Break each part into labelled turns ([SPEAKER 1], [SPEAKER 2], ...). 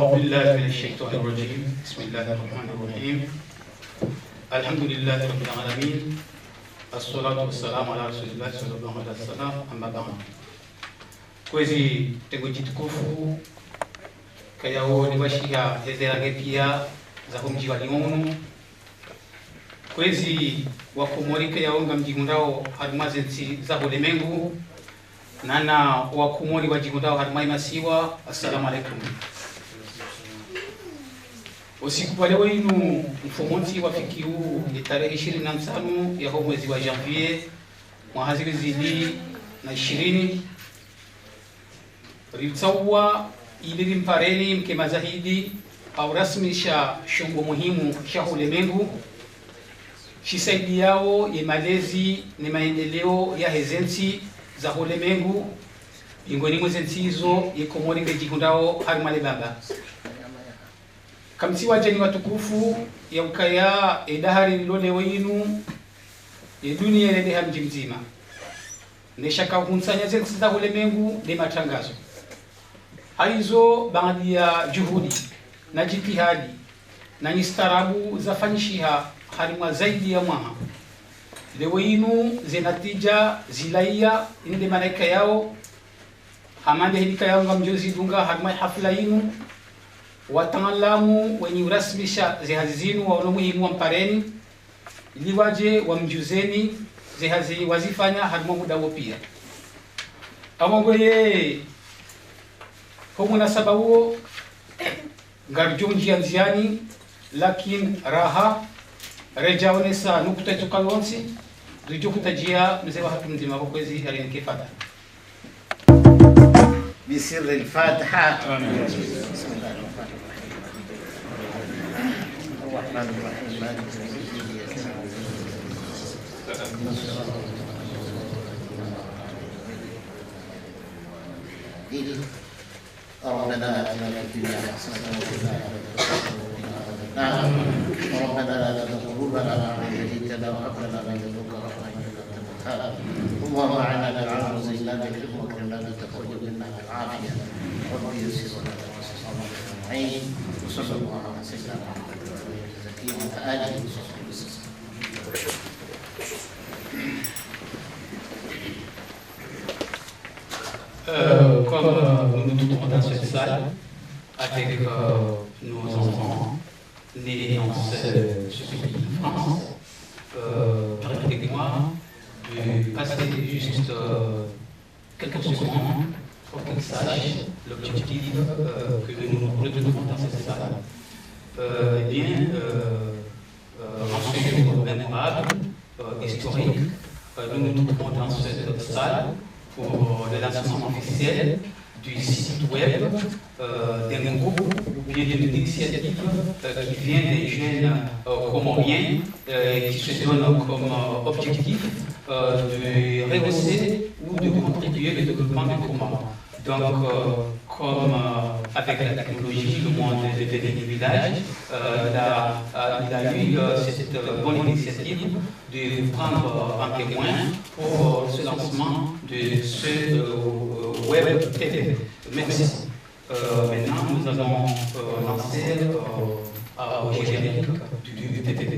[SPEAKER 1] أعوذ بالله من الشيطان الرجيم بسم الله الرحمن الرحيم الحمد لله رب العالمين الصلاة والسلام على رسول الله صلى الله عليه وسلم أما بعد kwezi tengo jitukufu kayao nibashia hezera pia za mji wa Lyon kwezi wakumori kayao ngamji ngundao harimazensi za ulimwengu nana wakumori wajigundao harimai masiwa. Assalamu alaikum. Usiku wa leo inu mfumonti wa fikiu ni tarehe 25 ya mwezi wa Janvier mwaka 2020 ritsawa ili mpareni mkema zahidi au rasmisha shungo muhimu cha ulimwengu shisaidi yao ya malezi ni maendeleo ya hezensi za ulimwengu miongoni mwa zensi hizo ikomori ngejikundao harimale baba kamsi wajeni watukufu ya ukaya edahari lilole wenu ya dunia ile hamji mzima neshaka kunsanya zensi za ulimwengu ni matangazo haizo baadhi ya juhudi na jitihadi na nistarabu zafanyishiha harimwa zaidi ya mwaha leo inu zenatija zilaia inde malaika yao hamande hilika yao ngamjozi dunga harimwa hafla inu wataalamu wenye urasmisha zihazi zinu wa muhimu wa mpareni ili waje wamjuzeni zihazi wazifanya harimwa muda huo pia amongoye kwa munasaba huo ngarjonji ya nziani lakini raha rejaonesa nukta itukalonsi dujo kutajia mzee wa hatu mzima kwa kwezi alinike fata
[SPEAKER 2] بسر الفاتحة. بسم الله الرحمن الرحيم. مالك يوم الدين. ربنا آتنا في الدنيا حسنة وفي الآخرة ربنا لا تزغ قلوبنا بعد إذ هديتنا وهب لنا من لدنك رحمة إنك أنت الوهاب. اللهم أعنا بالعون وزينا بالعلم واكرمنا بالتقوى وجعلنا بالعافية. رب يسر ولا تعسر أجمعين. وصلى الله على سيدنا محمد وعلى آله وآله وصحبه وسلم.
[SPEAKER 1] Comme nous nous trouvons dans cette salle avec nos enfants nés dans ce pays de France, permettez-moi de passer juste quelques secondes pour qu'ils sachent l'objectif que nous nous retrouvons dans cette salle. Eh bien, en ce jour mémorable, historique, nous nous trouvons dans cette salle pour le lancement officiel du site web d'un groupe ou bien d'une initiative qui vient des jeunes comoriens qui se donnent comme objectif de rehausser ou de contribuer au développement du Comores. Donc, comme avec la technologie, le monde est devenu village, il a eu cette bonne initiative de prendre un témoin pour ce lancement de ce web TV. Merci. Maintenant, nous allons lancer au générique du TTV.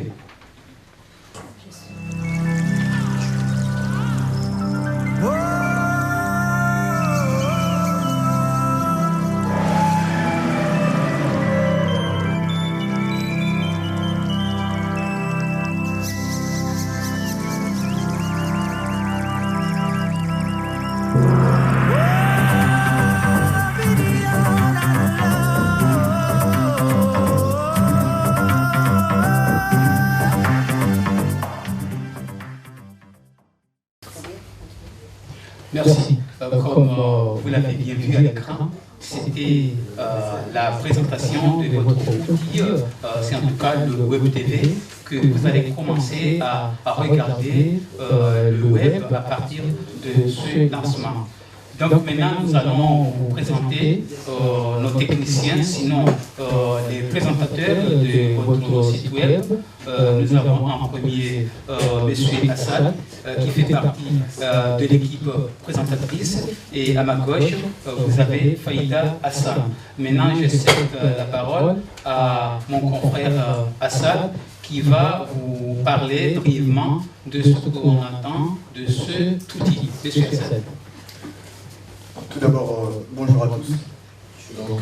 [SPEAKER 1] Merci. Comme vous l'avez bien vu à l'écran, c'était la présentation de votre outil. C'est en tout cas le Web TV que vous allez commencer à regarder le web à partir de ce lancement. Donc maintenant, nous allons vous présenter nos techniciens, sinon les présentateurs de votre site web. Nous avons en premier M. Assad, qui fait partie de l'équipe présentatrice. Et à ma gauche, vous avez Faïda Hassan. Maintenant, je cède la parole à mon confrère Assad, qui va vous parler brièvement de ce qu'on attend de cet outil. M. Assad.
[SPEAKER 3] Tout d'abord, bonjour à tous. Donc,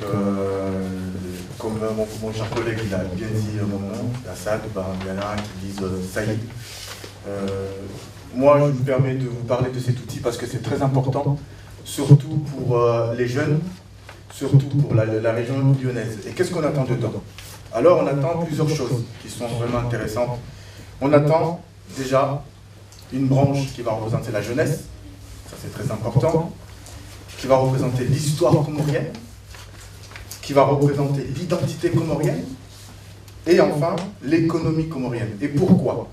[SPEAKER 3] comme mon cher collègue il a bien dit mon nom, Assad, il y en a un qui disent Saïd. Moi, je me permets de vous parler de cet outil parce que c'est très important, surtout pour les jeunes, surtout pour la région lyonnaise. Et qu'est-ce qu'on attend dedans? Alors, on attend plusieurs choses qui sont vraiment intéressantes. On attend déjà une branche qui va représenter la jeunesse, ça c'est très important, qui va représenter l'histoire comorienne, qui va représenter l'identité comorienne, et enfin l'économie comorienne. Et pourquoi?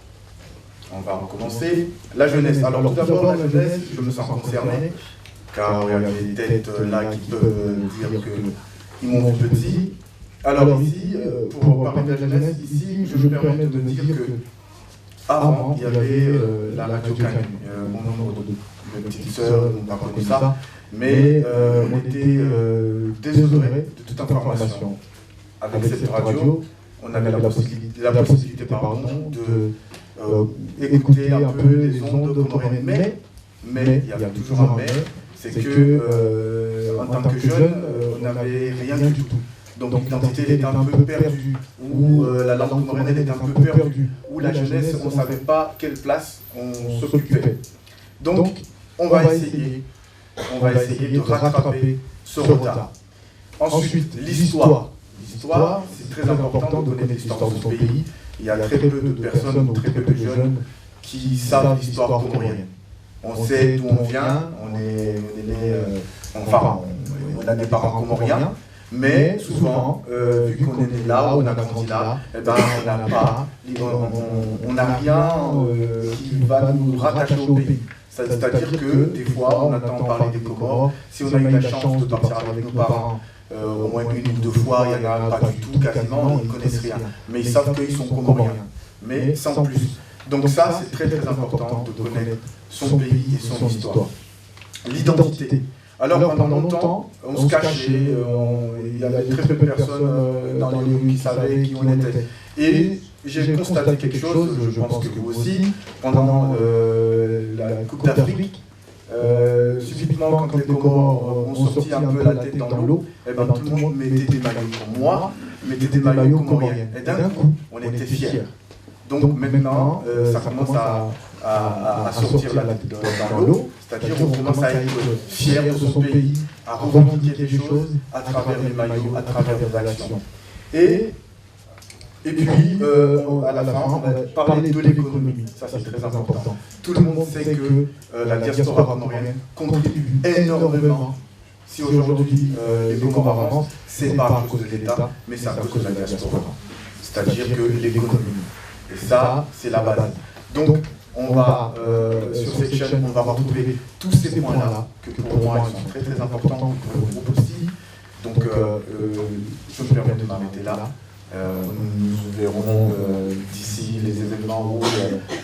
[SPEAKER 3] On va recommencer. La jeunesse. Alors tout d'abord, la jeunesse, je me sens concerné, car il y a des têtes là qui peuvent dire qu'ils m'ont vu petit. Alors ici, pour parler de la jeunesse, ici, je me permets de me dire que avant, il y avait la radio Canu. Mon nombre de petites sœurs n'ont pas connu ça, mais on était désolé de toute information. Avec cette radio, on avait la possibilité d'écouter un peu les ondes comoriennes. Mais il y a toujours un mais, c'est que en tant que jeune, on n'avait rien du tout. Donc l'identité était un peu perdue, ou la langue comorienne était un peu perdue, ou la jeunesse, on ne savait pas quelle place on s'occupait. Donc on va essayer de rattraper ce retard. Ensuite, l'histoire. L'histoire, c'est très important de connaître l'histoire de son pays. Il y a très peu de personnes ou très peu de jeunes qui savent l'histoire comorienne. On sait d'où on vient, on est né, on a des parents comoriens, mais souvent, vu qu'on est né là, on a grandi là, eh ben, on n'a rien qui va nous rattacher au pays. C'est-à-dire que des fois, on entend parler des Comores. Si on a eu la chance de partir avec nos parents au moins une ou deux fois, il n'y en a pas du tout, quasiment, ils ne connaissent rien. Mais ils savent qu'ils sont Comoriens, mais sans plus. Donc ça, c'est très très important de connaître son pays et son histoire. L'identité. Alors pendant longtemps, on se cachait, il y avait très peu de personnes dans les rues qui savaient qui on était. Et j'ai constaté quelque chose, je pense que vous aussi, pendant la Coupe d'Afrique, subitement quand les Comores ont sorti un peu la tête dans l'eau, eh ben, tout le monde mettait des maillots comme moi, mettait des maillots comoriens. Et d'un coup, on était fiers. Donc maintenant, ça commence à sortir la tête dans l'eau, c'est-à-dire qu'on commence à être fier de son pays, à revendiquer des choses à travers les maillots, à travers des actions. Et puis, à la fin, on va parler de l'économie. Ça, c'est très important. Tout le monde sait que la diaspora comorienne contribue énormément. Si aujourd'hui les Comores avancent, ce n'est pas à cause de l'État, mais c'est à cause de la diaspora. C'est-à-dire que l'économie. Et ça, c'est la base. Donc, on va, sur cette chaîne, on va retrouver tous ces points-là, que pour moi, ils sont très très importants, pour le groupe aussi. Donc, je me permets de m'arrêter là. Nous verrons d'ici les événements ou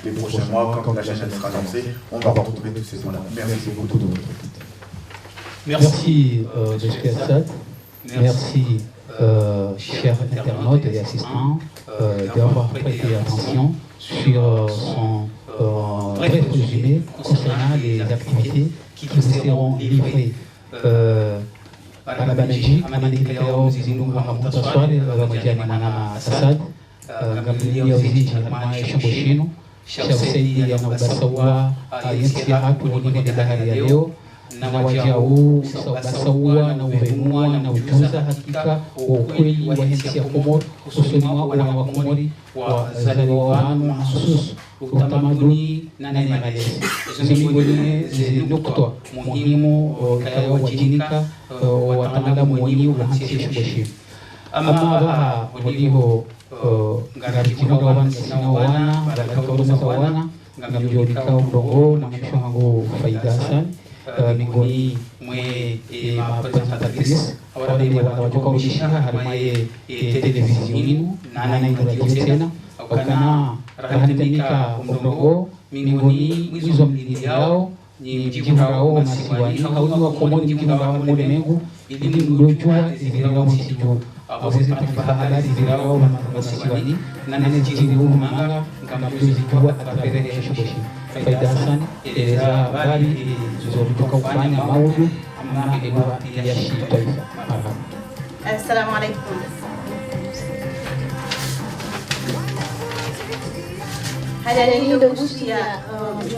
[SPEAKER 3] les prochains mois, quand la chaîne sera lancée, on va retrouver tous ces points-là. Merci beaucoup de votre écoute.
[SPEAKER 1] Merci, M. Assad. Merci, chers internautes et assistants, d'avoir prêté attention sur son bref résumé concernant les activités qui seront livrées à la Belgique, à Mandikleo, Zizindunga, Hamtaswale, Ramajani Manama Assad, Gamliya Oziji, Hamaya Shamboshino, Shamsedi, Yanabasawa, Yensia, Tulini de Lahariadeo, Nawajau, Basawa, na uvenua na ujuza hakika wa ukweli wa nchi ya Komoro, hususan wana wa Komori wazaliwa wanu mahsusu utamaduni na malezi. Hizo ni miongoni nukta muhimu kayawajinika wataalamu wenyewe wa nchi ya Komoro. Ama waliho ngarikino gawan sina wana, baraka wana wana, ngamjodika udongo na mshango Faida Hassan. mingoni mwe mapresentatrice awade watoka ushisha harimaye televisioni na radio tena wakana rahandika umrongo mingoni mwizo mlindi yao ni mjibu hao masiwani hauzi wa komoni mjibu hao mwenegu ili mdojua zivirawo msijo awezi tafahala zivirawo masiwani na nene jibu manga ngamjuzi zikuwa atapere shoboshi faida sana eleza bali zilizotoka kufanya maudu amna edwa ya shita.
[SPEAKER 4] Assalamu alaikum. Hada ni ndo kusia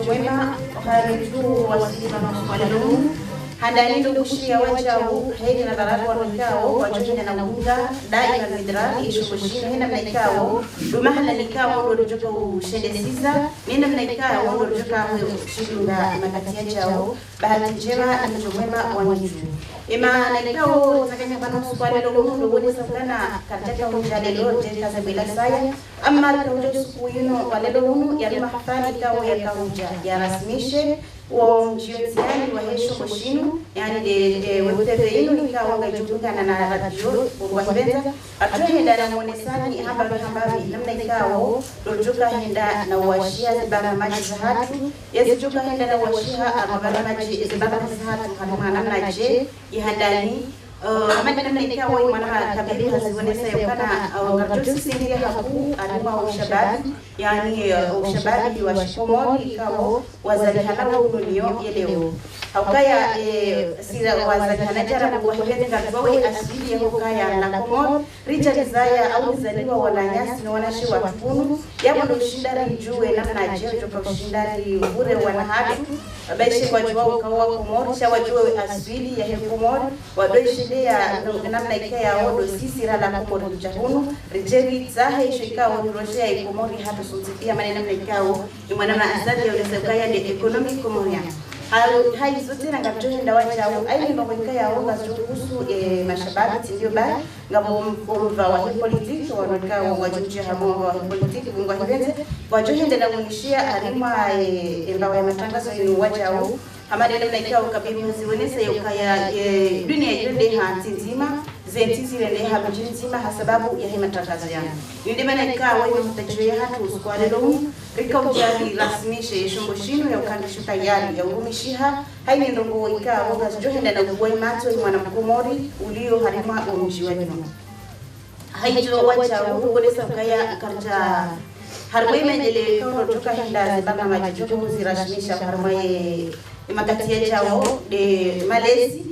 [SPEAKER 4] mwema haritu wasima masualamu hada ni ndo kusia wajau hedi na baraka wanakao wajuni na unga dai na midra ishukushina hena mnaikao dumahala nikao ndo joka ushedesiza nina mnaikao ndo joka shidunga makatia chao bahati njema na mwema waniju ima naikao zakanya bana swali ndo wone sakana kataka unjale lote kaza bila saya amma kauja sukuyuno wale ndo ya mahafali kao ya kauja ya rasmishe wa mjioni wa hesho koshinu yani de webtv ino ikawa ngajungana na radio kwa hivyo atuhenda na muonesani habari namna ikawa dojoka henda na washia zibara maji za hatu yasijoka henda na washia habari maji zibara za hatu kama namna je ihandani amani namna ikawa mwana kabiri haziwonesa yakana ngajosi sindia haku alima ushababi yani ushababi wa shikomori ikawa wazalihana ununio yeleo haukaya sira wazalihana jarabu wahibenga gawe asili ya hukaya na komor Richard Zaya au zaliwa wananyasi na wanashi wa tufunu yabo ndo shindari juwe namna ajero toka shindari ure wanahatu baishe kwa juwa ukawa komori shawa juwe asili ya hekomori wadoishi ya namna ikaya odo sisi rala komori mchahunu Richard Zaya isho ikawa uroshe ya ikomori hatu sultikia mani namna ikao imanana azali ya ulezekaya de economic komoria hai zote na ngabjohe ndawacha au aili mbaweka ya onga zuhusu mashababi tindio ba ngabo mva wa politiki wanaka wa jumje hamo wa politiki bungwa hibenze wajohe ndana munishia alima mbawa ya matangazo yenu wacha au hamadi namna ikao kabiri mziwonesa yukaya dunia yende hanti nzima zentizi wende habu nzima hasababu ya matangazo yangu yundimana ikawa wewe mtajohe hatu uskwalelo rika ujari rasmishe shombo shino ya ukandishuka yari ya urumishiha haini ndongo ika woga johinda na uwe mato mwana mkomori ulio harima umji wenu haijo wacha urukolesa kaya karja harwe mendele kauro toka hinda zibanga majijo kuzirasmisha harmaye imakatia chao de malezi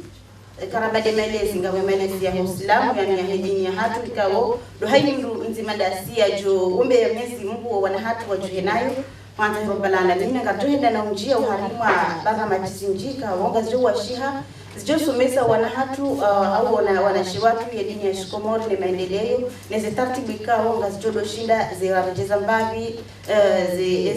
[SPEAKER 4] karaba de malezi ngawe malezi ya Uislamu yani ya hedini ya hatu ikawo do haini mdu nzima dasia jo umbe ya mezi mbu wana hatu wajuhe nayo kwanza robalana nina katohenda na unjia uharimwa banga majisinjika wonga jo washiha zijo sumesa wana hatu au wanashi watu ya dini ya shikomori na maendeleo neze tartibu ikawa wonga zijo doshinda ziwarejeza mbavi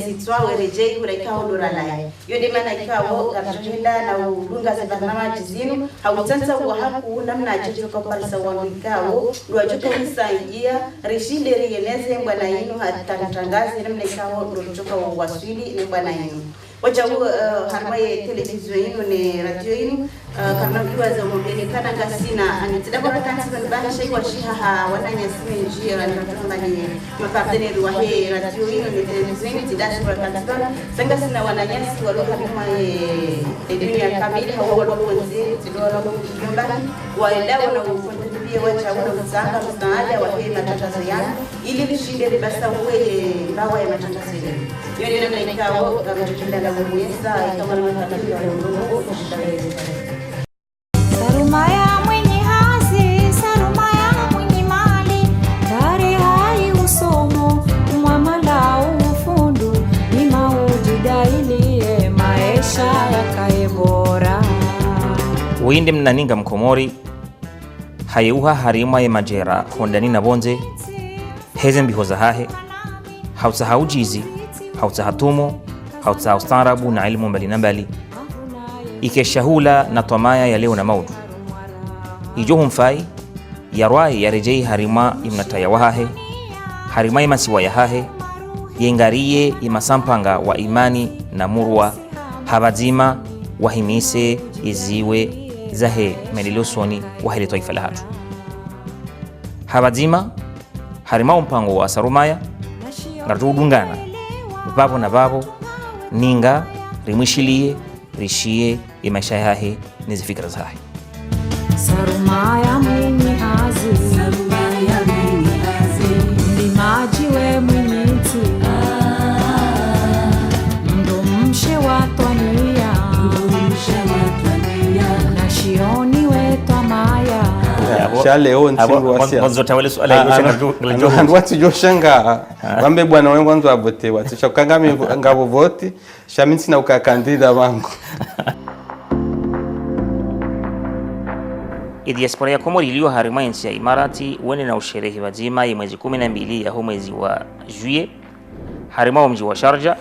[SPEAKER 4] zitwawe rejei ura ikawa doralaye yode mana ikawa katohenda na udunga zibarnama jizinu hautanza uwahaku namna ajejo kaparisa wanu ikawa luwajuka hisa ingia rishinde riyeneze mbwana inu hatatangazi namna ikawa urochoka waswili ni mbwana inu wacha harmaye televizio inu ni radio inu karena kiwaza umobeni kana gasina anitidaba kansi banbana shay washiha wananya simenjia wanatamba ni maparteneri wa he radio inu ni televizio inu tidashi kwa kansi sanga sina wananyasi walo harima dunia kamili hawa walo kwenzi tidoro kumbani waendawa na ufuatilia wacha msanga msaada wa he matangazo yangu ili tushinde basa uwe mbawa ya matangazo yangu yoni na ikawa kama tukinda na mwesa kama na matangazo ya Mungu
[SPEAKER 5] Sarumaya mwenye hazi, sarumaya mwenye mali, kare hai usomo, mwamala ufundu, ni maujida ilie maisha yakae bora.
[SPEAKER 6] Winde mnaninga mkomori, hayeuha harima ya majera, hondani na bonze, heze mbihoza hahe, hausa haujizi, hausa hatumo, hausa ustarabu na ilmu mbali na mbali, ikeshahula na tomaya ya leo na maudu ijohum fai yarwai ya rejei harima imnataya wahahe harima imasiwa ya hahe yengariye imasampanga wa imani na murwa habazima wahimise iziwe zahe melilosoni wahele taifa la hatu habadzima harima mpango wa Sarumaya ngarudungana babo na babo ninga rimwishilie rishie maisha yahe nizifikira zahe
[SPEAKER 5] Sarumaya mwenye hazi, Sarumaya mwenye hazi, ndimaji we mwenye nti, mdomshe watwania, na shioni we twamaya.
[SPEAKER 7] Shaleo nsingu wasia
[SPEAKER 6] mwanzotawele suala
[SPEAKER 7] handu watu joshanga wambe bwana wengu wanzu wabote watu shakangami ngabo voti shaminsi na ukakandida wangu.
[SPEAKER 6] Diaspora ya Komori iliyo harima nchi ya Imarati wene na usherehi wazima ya mwezi 12 ya mwezi wa Juillet harima wa mji wa Sharjah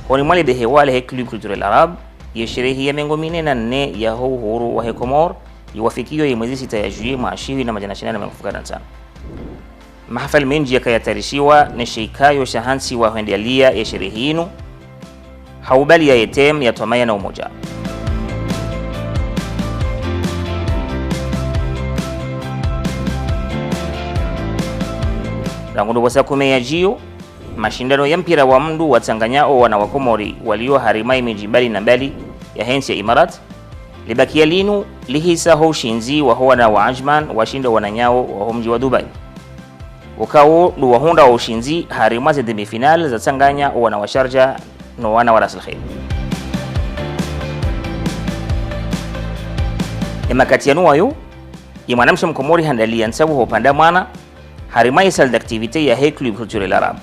[SPEAKER 6] wani mwale de hewale he Club Culturel Arab ya sherehi ya mengo 4 ya uhuru wa Komor iwafikio ya mwezi 6 ya Juillet maashiwi na majana 20 na mkufuka sana. Mahafali mengi yakayatarishiwa na sheikayo shahansi wa hendelia ya sherehi inu haubali ya yetem ya Twamaya na umoja. Rangundo wasa kumeya jio mashindano ya mpira wa mdu watanganyao wana wakomori walio harimai mijibali na mbali ya hensi ya Imarat libakia linu lihisa ho shinzi wa wana wa Ajman washinda wananyao wa mji wa Dubai wakao luwahunda wa ushinzi harima za demi-final za Tanganya wana wa Sharjah no wana wa Ras Al Khair. Kati yanu wayo imwanamsha mkomori handalia nsabu hopanda mwana harimai sal d'activité ya he Club Culturel Arab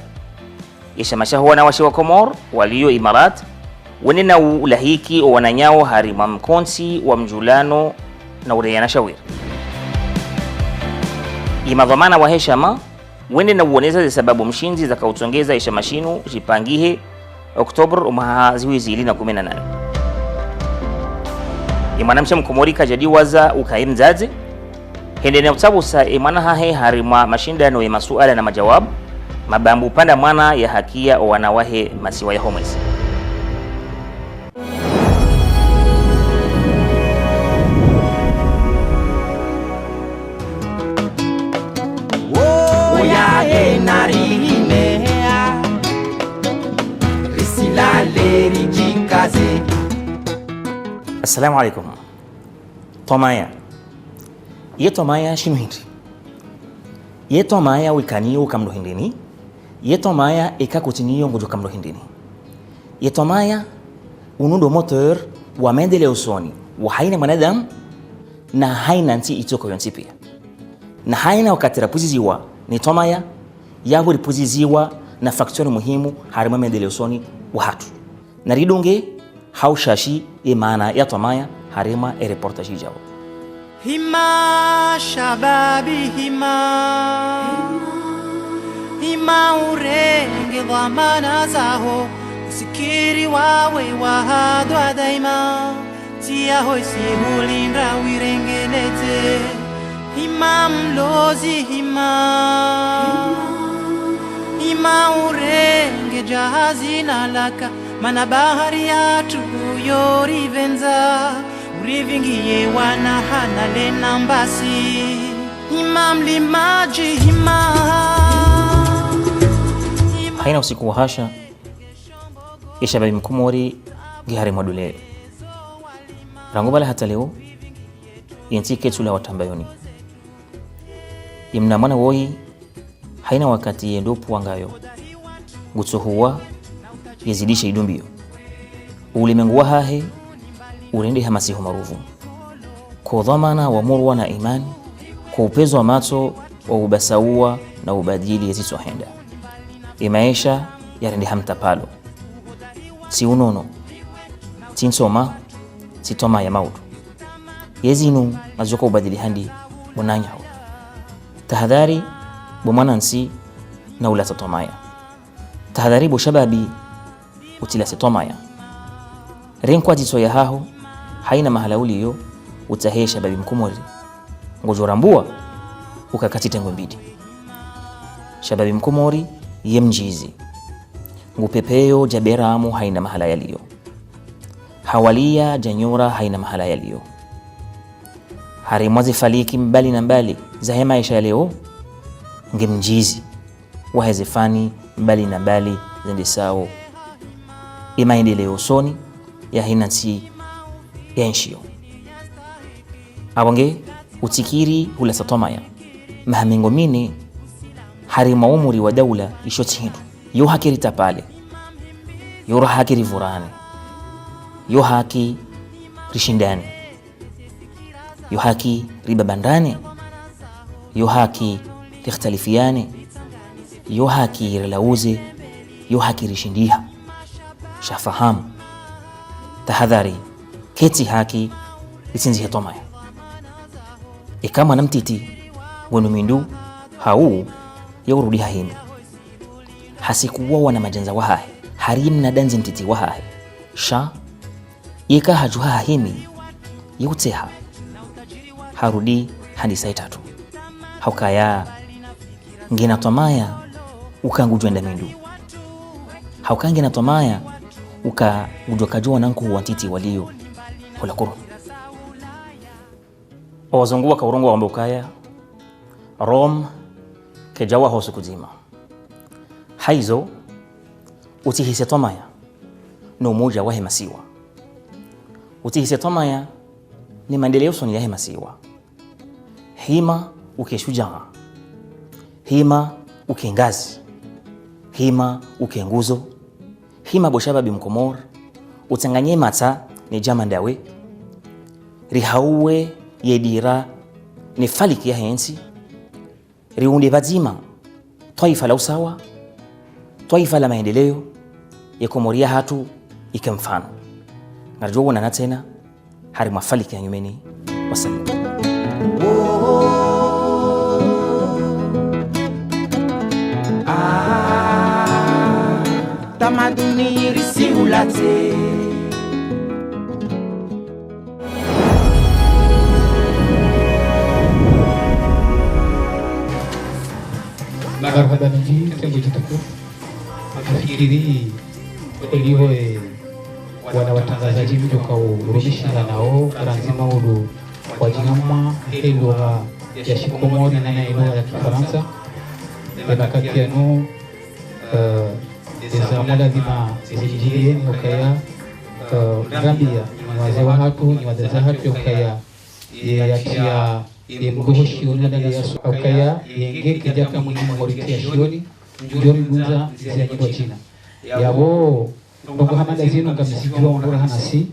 [SPEAKER 6] ishamasha wana wa Komor walio Imarat wenena ulahiki o wananyao harima mkonsi wa mjulano na ureyana shawir imadhamana wa heshama wenena uoneza sababu mshinzi za kautongeza ishamashinu jipangihe Oktober umahaziwizi 2018 imwanamsha mkomori kajadiwaza ukaimzaze hendene utabu sa imana hahe harima mashindano ya masuala na majawabu mabambu panda mwana ya hakia o wanawahe masiwa ya homesi.
[SPEAKER 8] Oya enarihine risilale rijikaze.
[SPEAKER 6] Assalamu alaikum. Twamaya ye Twamaya shinu hindi ye Twamaya wikaniyo kamdo hindini ye Twamaya ekakutiniyo ngujo kamdo hindini ye Twamaya unundo motor wa maendeleo soni wa haina mwanadamu na haina nti itoko yonti pia na haina wakati rapuziziwa ni Twamaya yaho ripuziziwa na faktori muhimu harima maendeleo soni wa hatu na ridonge haushashi maana ya Twamaya harima reportage jao.
[SPEAKER 8] Hima shababi hima urenge dhamana zaho usikiri wawe wahadwa daima tia hoisi hulinda wirengenete hima mlozi hima urenge jahazi na laka mana bahari yatu yorivenza urivingiye wana hana le nambasi imam limaji
[SPEAKER 6] haina usiku wa hasha ishababi mkomori gihari mwadule rangobala hata leo yentike tula watambayoni imna mwana woi haina wakati yendopu wangayo gutso huwa yazidisha idumbio ulimengu wa hahe urende hamasiho maruvu kwa dhamana wa murwa na imani kwa upezo wa mato wa ubasaua na ubadili yezitu henda imaisha yarende hamtapalo si unono tinsoma si Twamaya ya maudu yezinu mazoka ubadili handi unanyao tahadhari bomana nsi na ulata Twamaya tahadhari bo shababi utilase Twamaya renkwa jitso ya haho haina mahala uliyo utahesha babi mkomori ngojorambua ukakatite ngombidi shababi mkomori ye mjizi ngupepeyo jaberamu haina mahala yaliyo hawalia janyura haina mahala yaliyo harimwazi faliki mbali na mbali za maisha ya leo ngemjizi wahezefani mbali na mbali zende sao imaendeleo soni ya hinansi ya nshio abonge utikiri hula satomaya mahamengo mine harima umuri wa daula ishoti hindu yo hakiri tapale yo hakiri vurane yo haki rishindani yo haki ribabandane yo haki rikhtalifiane yo haki rilauze yo haki rishindiha shafahamu tahadhari keti haki isinzi hetomaya ikama namtiti wenu mindu hau yaurudi hahinu hasikuwa wana majanza wahahe harim na danzi mtiti wahahe sha yeka hajuha hahimi yuteha harudi handi saa 3 haukaya ngina tomaya ukangujwenda mindu haukange na tomaya ukagujwa kajua nanku wantiti walio hula kuru wazungu wakaurungu wa mbukaya Rome kejawa hosu kuzima haizo utihise tomaya no moja wahe masiwa utihise tomaya ni maendeleo soni yahe masiwa hima ukeshujaa hima ukengazi hima ukenguzo hima boshababi mkomor utanganye mata ni jamandawe rihauwe yedira ni faliki ya hensi riunde bazima taifa la usawa taifa la maendeleo ya Komoria hatu ikamfano narjo na tena hari mafaliki ya nyumeni wasallam.
[SPEAKER 8] Tamaduni risi ulate
[SPEAKER 1] marhaba niji tengo jitaku nafikiri ilivyo wana watangazaji kutoka urudisha nao karanzima ulu kwa jinama lugha ya Shikomori na lugha ya Kifaransa na kati ya no zamani lazima zijijie ni ukaya Gambia ni wazee wa hatu ni wazee za hatu ukaya ya mgoshi ndani ya ukaya yenge kijaka mwini Mauritia shioni njoni gunza zizia nyimbo China yabo ndongo hamada zino ngamisikiwa ondora hanasi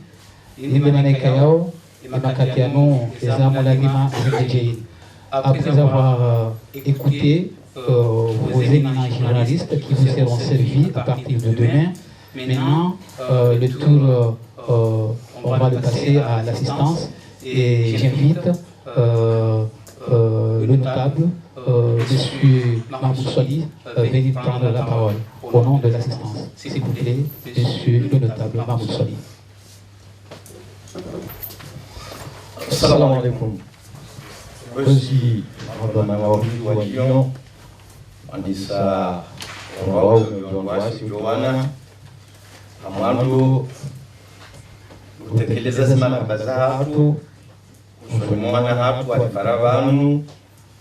[SPEAKER 1] nimbe manaika yao makati ya no zamani lazima zijijie. Après avoir écouté vos éminents journalistes qui vous seront servis à partir de demain. Maintenant, le tour, on va le passer à l'assistance et j'invite le notable, M. Mahmoud Swali, venir prendre la parole au nom de l'assistance. S'il vous plaît, M. le notable Mahmoud Swali.
[SPEAKER 9] Assalamu alaikum. Aussi, Madame Wajio, andisa wao viongozi Joana amwandu kutekeleza zima bazatu mwana hatu wa faravanu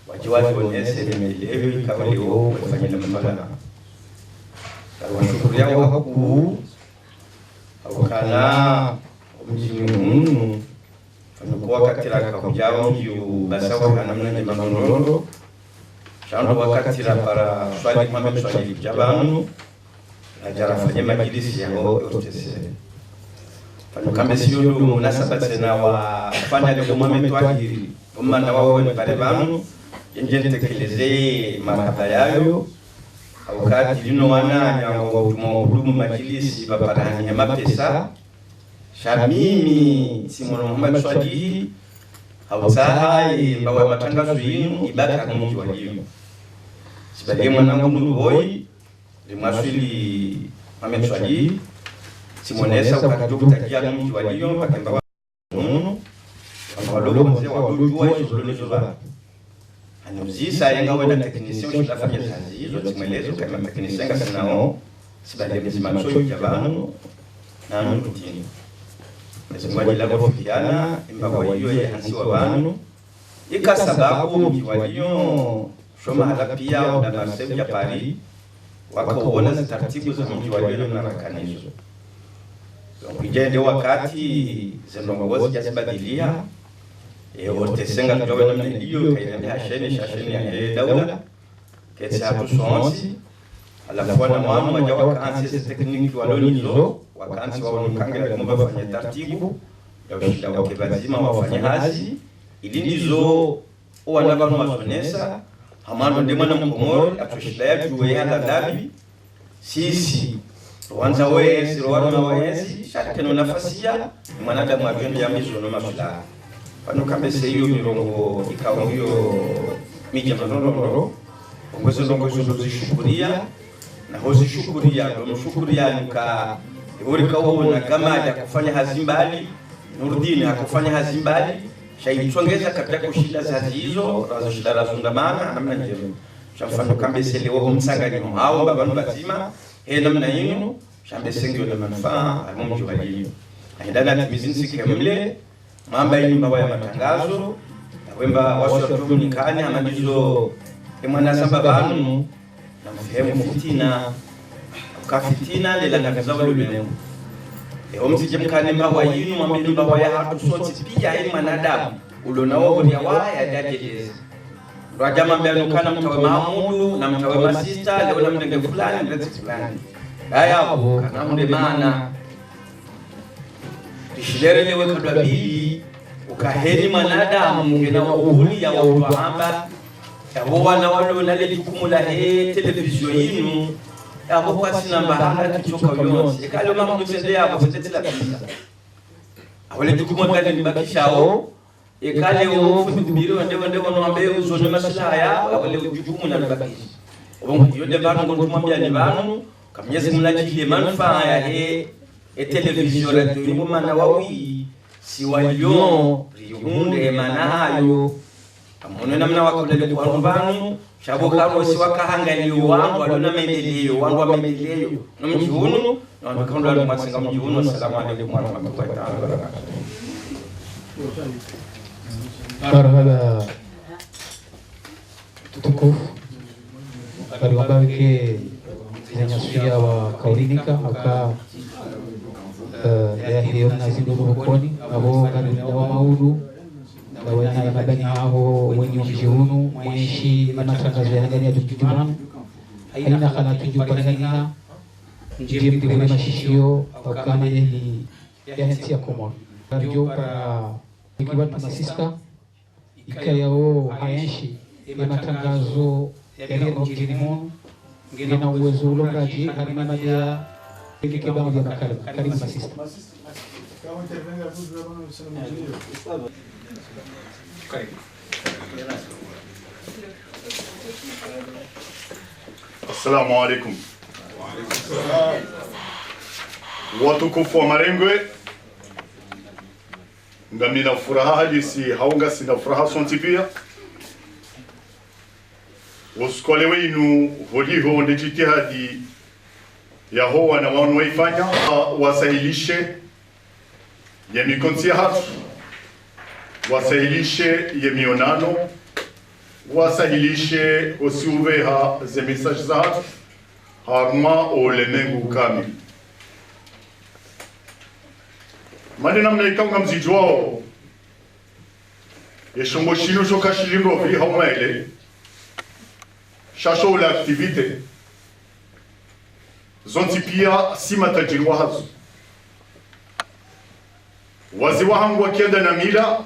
[SPEAKER 9] wajiwaji wonyese remelewi kawalio kufanyila mfana karwanshukuru yao haku awakana mjini wakati la kujao mjiu basawa kanamna njimandondo shandu wakati la para swali Muhammad Swali jabanu na jarafanye majilisi yao otese kama sio ndio munasaba tena wa fanya leo Muhammad Swali kama na wao ni pale banu yenje tekeleze makaba yao wakati lino wana nyangwa utumu majilisi baparanya mapesa shamimi Simon Muhammad Swali hausahai bawa matangazo yenu ibaka kama mtu walio sibali mwanangu ndoi limwasili Muhammad Swali simonesa ukatukutajia mtu walio mpaka mbawa walogo mzee wa dujua hizo ba anuzisa yanga wenda technicien tutafanya kazi hizo tumelezo kama technicien kasi nao sibali mzima msoi jabano na mtini Zingwaji la kufikiana imbawa hiyo ya hansi wa banu ika sababu mjiwalio shoma hala pia udanarsevu ya pari wakaona za taratibu za mjiwalio na rakanizo kujende wakati zendongozi jasibadilia otesenga kutoka namna hiyo kairende hasheni ya daula ketse hapo sonsi alafu na mwana waja wakansi tekniki walonizo wakansi waonekanga kwamba wafanye taratibu ya ushida wake lazima wafanye hazi ili ndizo wanabano wasonesa hamano ndemana mkomori atushida yetu yenda dabi sisi Rwanza wezi, Rwanda wezi, shakeno nafasia mwanadamu agendo ya mizono mafila pano kabese hiyo mirongo ikawa hiyo mija manoro ongozo ndongozo zishukuria na hozi shukuria ndo shukuria nika ibori kaona kama ya kufanya hazimbali Nurdini akufanya hazimbali shaitongeza kabla kushida za hizo razo shida la fundamana namna njema shamfano kabese leo msanganyo hao babanu bazima namna yinu shambesengyo na manufaa almonjo waliyo aidana timizinsi kemle mamba yinu mbawa ya matangazo na wemba wasu watunikani amanizo emwana samba banu na mfihemu fitina ukafitina lela nakazawa lumenemu omsije mkane mbawa yinu mwambili mbawa ya hatu sonsi pia hini manadamu ulona wawo ya waya dajelezi rajama mbeanukana mtawe Mahamudu na mtawe Masista leo na mdenge fulani mdenge fulani Ayabu kana munde mana tishilere lewe kadwa bili ukaheni manadamu ngena uhuli ya wawamba yabo wana walo nale jukumu la television yinu yabo kwasi namba hanga kichoka yonse kale mama mtende yabo tetela kabisa awale jukumu kale nibakishao ekale ofundibiro ndebe no ambe uzone maslaha yao awale jukumu na nibakisha obongo yode banu ngomwambia ni banu kamyezi mnajile manufaa ya television radio ni mana wawi si walio riunde manayo amono namna wakolele kwa rubanu shabokaro si wakahangalio wangu alona mendeleo wangu wa mendeleo no mjunu na mkondo wa masenga mjunu. Assalamu alaykum wa rahmatullahi wa barakatuh.
[SPEAKER 10] Marhaba tukufu kaliwamba wike nyasuya wa kaulinika aka ya hiyo nazindo bokoni abo kaliwamba wa maudu na wana madani hao wenye mjihunu mweshi matangazo ya ndani ya jumani haina kana tujukanina ndiye mdiwe mashishio wakana ni ya hensi ya komor radio para ikiwatu masista ikayao hayeshi ya matangazo ya leo mjini mono ngina uwezo ulongaji harima madia ikibao ya makala karibu masista
[SPEAKER 11] Assalamu alaikum. Watukufu wa Marengwe, ngamina furaha halisi haunga sina furaha sonti pia uskole wenu holiho ndi jitihadi ya hoa na wanu waifanya wasahilishe ya mikonsi ya hatu, wasahilishe ya mionano, wasahilishe usiuveha ze message za hatu harma ulemengu kamili. Mane namna ikanga mzijwao yeshongo shino shoka shilingo vi haumaele shasho la activité zonti pia sima tajirwa hazo wazi wahangu wakienda na mila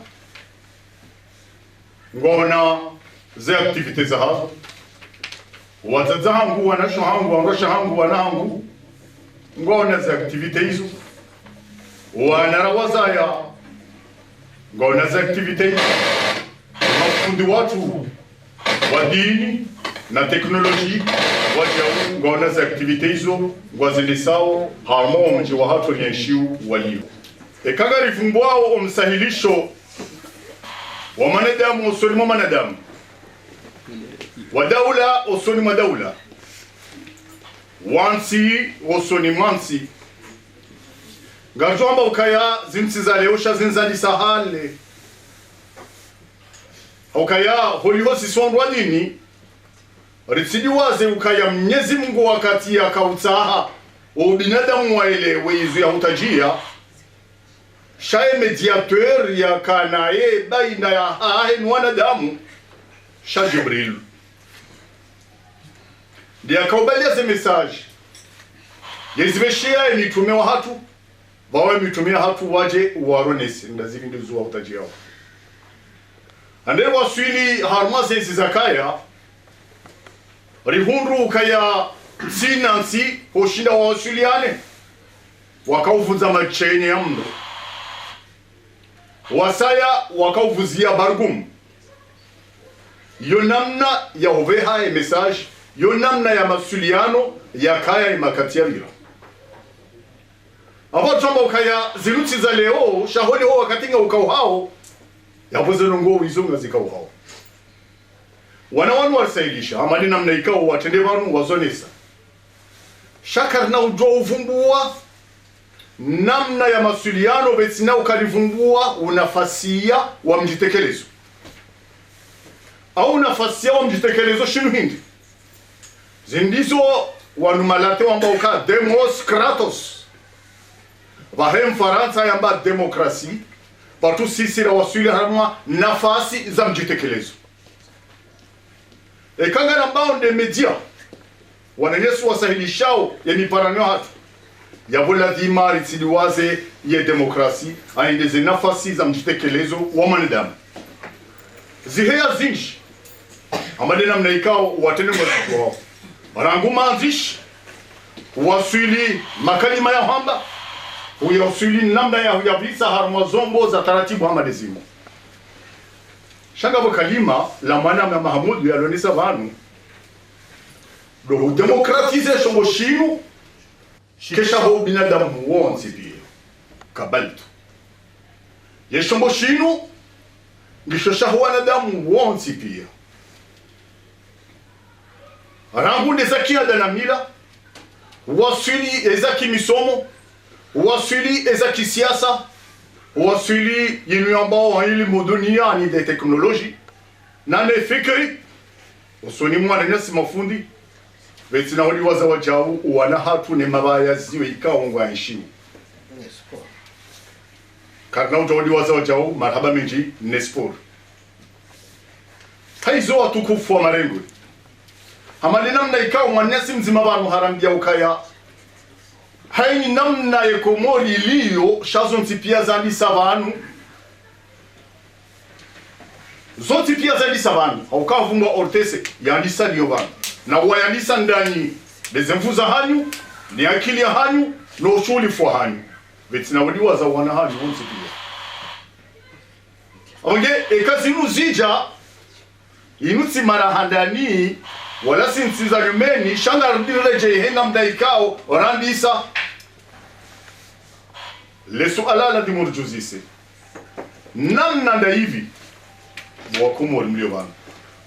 [SPEAKER 11] ngona ze activité za hazo wazaza hangu wanasho hangu wanrosha hangu wanahangu ngona ze activité hizo wanarawaza ngona za activity mafundi watu wa dini na teknoloji wajau ngona za activity hizo ngwazilisao harmo mji wa hatu nyeshiu walio ekagari fumbwao omsahilisho wa manadamu usoni mwa manadamu wa daula usoni mwa daula wansi usoni mansi ngarjomba ukaya zinsiza leo shazinzali sahale ukaya holiho sisondwa dini ritsidi waze ukaya Mwenyezi Mungu wakati akautsaha ubinadamu waelewe izu ya utajia shaye mediateur ya kanaye baina ya hahe ni wanadamu sha Jibril ndiye akaubalia ze message yezibeshia mitume wa hatu bawe mitumia hatu waje uwaronesi ndazili ndizo wa utajia ande waswili harmaze zizakaya rihundu ukaya sinansi hoshinda wa waswiliane wakauvuza machenye ya mno wasaya wakauvuzia bargumu yo namna ya uveha ya message yo namna ya masuliano ya kaya imakati ya vila apo chomba ukaya ziruti za leo shaholi ho wakatinga ukauhao yavuze nongo wizunga zikauhao wanu wasailisha amali namna ikao watende wanu wazonesa shakar na ujua uvumbua namna ya masuliano betina ukalivumbua unafasia wa mjitekelezo au unafasia wa mjitekelezo shinu hindi zindizo wanumalate wamba uka demos kratos vahem Faransa yamba demokrasi patu sisi la wasuli harma nafasi za mjitekelezo kanga nambao nde media wanayesu wasahilishao ya miparanyo hatu ya vola dhima ritsiliwaze ya demokrasi aindeze nafasi za mjitekelezo wa manadamu zihea zinji amadena mnaikao watene mwasiku wao marangu manzishi wasuli makalima ya hamba uyasuli namna ya huyavisa harma zombo za taratibu hamadezimo shangabo kalima la mwana ya Mahamudu ya lonisa vanu do demokratize shongo shinu kesha ho binadamu wonsi pia kabaltu yeshombo shinu ngishosha ho wanadamu wonsi pia arangu nezakia danamila wasuli ezaki misomo wasuli ezaki siasa wasuli yinu ambao hili modunia ni de teknoloji na ne fikri usoni mwana nasi mafundi vetina hodi waza wajau wana hatu ne mabaya ziwe ikao ngwa heshimu karna ujodi waza wajau marhaba minji nespor haizo watukufu wa marengu hamali namna ikao mwanyasi mzima banu harambia ukaya haini namna ya Komori iliyo shazo ntipia zandi savanu zonti pia zandi savanu haukavumba ortese yandisa liyo banu na wayandisa ndani bezemfuza hanyu ni akili ya hanyu no ushuli fwa hanyu vetina wadiwa za wana hanyu onti pia onge ekazi inu zija inuti marahandani wala sinsiza lumeni shanga rudile henga mdaikao orandisa lesu alala di murjuzise namna nda hivi wakumori mlio bana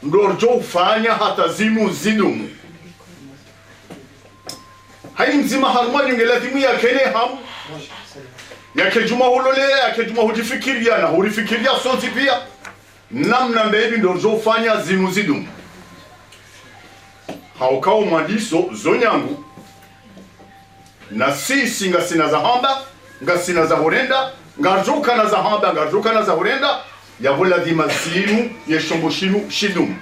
[SPEAKER 11] ndorjo ufanya hata zimu zidumu hayi mzima harumani ngelatimu ya kene hamu ya kejuma hulole ya kejuma hujifikiria na hulifikiria sonti pia namna nda hivi ndorjo ufanya zimu zidumu haukao mwandiso zonyangu na sisi nga sina za hamba nga sina za horenda ngajuka na za hamba ngajuka na za horenda ya vola di mazinu ya shomboshinu shidum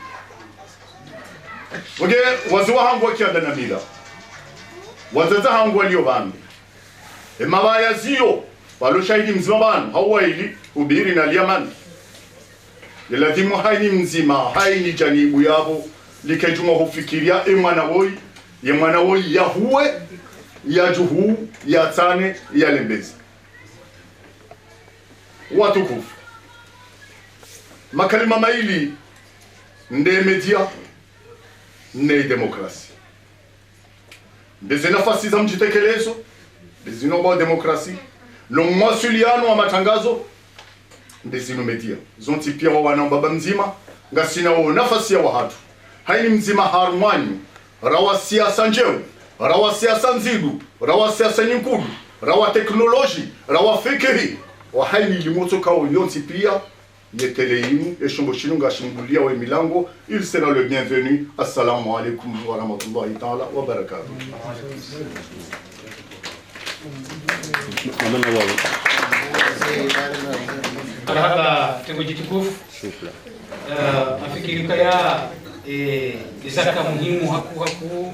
[SPEAKER 11] oge wazuwa hangu wakia danamila wazaza hangu walio banu mabaya ziyo walo shahidi mzima banu hawa ili ubiri na liamani yelatimu haini mzima haini janibu yabo likejuma hufikiria mwana woi ya huwe ya juhu ya tane ya lembezi watukufu makalima maili nde media nde demokrasi ndeze nafasi za mjitekelezo ndezinoba demokrasi no mwasuliano wa matangazo ndezino media zonti pia wa wana baba mzima ngasina wa nafasi ya wahatu haini mzima harumani rawa siasa njeu rawa siasa nzidu rawa siasa nyinkudu rawa teknoloji rawa fikiri wa haili limoto ka oyonti pia yeteleinu eshombo shinunga shimbulia wa milango il sera le bienvenu. Assalamu alaikum wa rahmatullahi ta'ala wa barakatuh.
[SPEAKER 1] Marhaba tengoji tukufu. Nafikiri kaya zaka muhimu haku